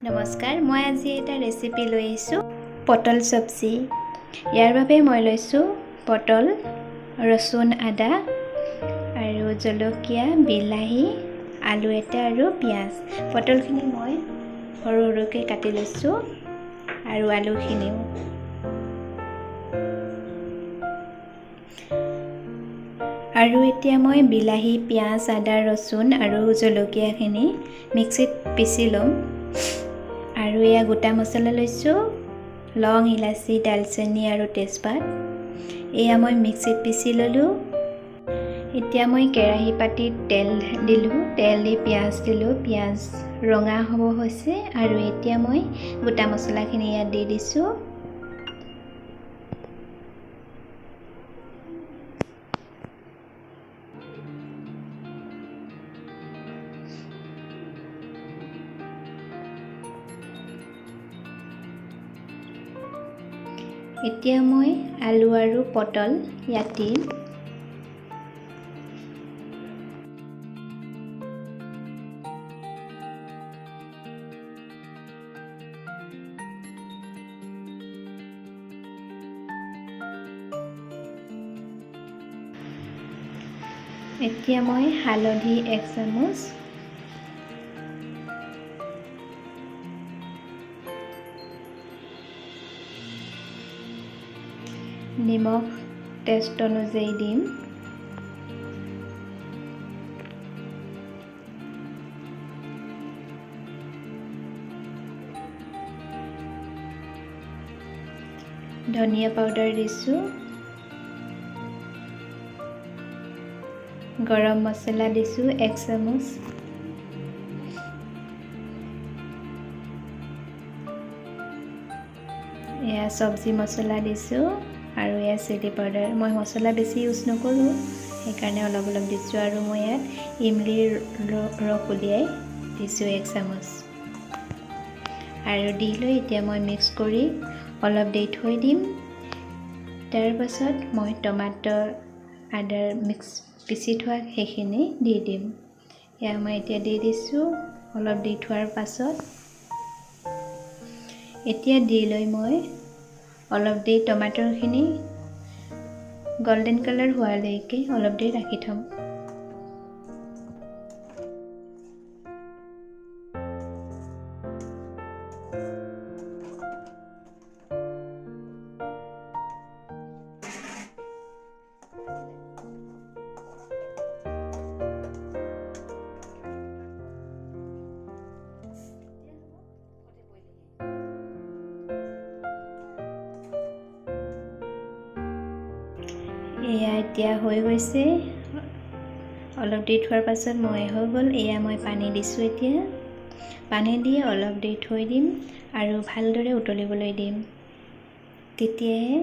নমস্কাৰ, মই আজি এটা ৰেচিপি লৈ আহিছোঁ পটল চব্জি। ইয়াৰ বাবে মই লৈছোঁ পটল, ৰচুন, আদা আৰু জলকীয়া, বিলাহী, আলু এটা আৰু পিঁয়াজ। পটলখিনি মই সৰু সৰুকৈ কাটি লৈছোঁ আৰু আলুখিনিও। আৰু এতিয়া মই বিলাহী, পিঁয়াজ, আদা, ৰচুন আৰু জলকীয়াখিনি মিক্সিত পিচি ল'ম। আৰু এয়া গোটা মছলা লৈছোঁ, লং, ইলাচি, দালচেনি আৰু তেজপাত। এয়া মই মিক্সিত পিচি ল'লোঁ। এতিয়া মই কেৰাহী পাতিত তেল দিলোঁ, তেল দি পিঁয়াজ দিলোঁ। পিঁয়াজ ৰঙা হ'ব হৈছে আৰু এতিয়া মই গোটা মছলাখিনি ইয়াত দি দিছোঁ। এতিয়া মই আলু আৰু পটল ইয়াত দিম। এতিয়া মই হালধি 1 চামুচ, নিমখ টেষ্ট অনুযায়ী দিম। ধনিয়া পাউডাৰ দিছোঁ। গৰম মছলা দিছোঁ 1 চামুচ। এয়া চব্জি মছলা দিছোঁ আৰু এয়া চিলি পাউডাৰ। মই মছলা বেছি ইউজ নকৰোঁ, সেইকাৰণে অলপ অলপ দিছোঁ। আৰু মই ইয়াত ইমলিৰ ৰস উলিয়াই দিছোঁ 1 চামুচ। আৰু দি লৈ এতিয়া মই মিক্স কৰি অলপ দেৰি থৈ দিম। তাৰ পাছত মই টমাটৰ, আদাৰ পিচি থোৱা সেইখিনি দি দিম। এয়া মই এতিয়া দি দিছোঁ অলপ দি থোৱাৰ পাছত। এতিয়া দি লৈ মই অলপ দেৰি টমাটৰখিনি গল্ডেন কালাৰ হোৱালৈকে অলপ দেৰি ৰাখি থ'ম। এয়া এতিয়া হৈ গৈছে। অলপ দেৰি থোৱাৰ পাছত মই হৈ গ'ল। এয়া মই পানী দিছোঁ। এতিয়া পানী দি অলপ দেৰি থৈ দিম আৰু ভালদৰে উতলিবলৈ দিম। তেতিয়াহে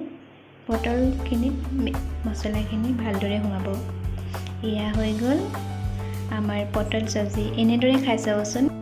পটলখিনিত মছলাখিনি ভালদৰে সোমাব। এয়া হৈ গ'ল আমাৰ পটল চব্জি। এনেদৰে খাই চাবচোন।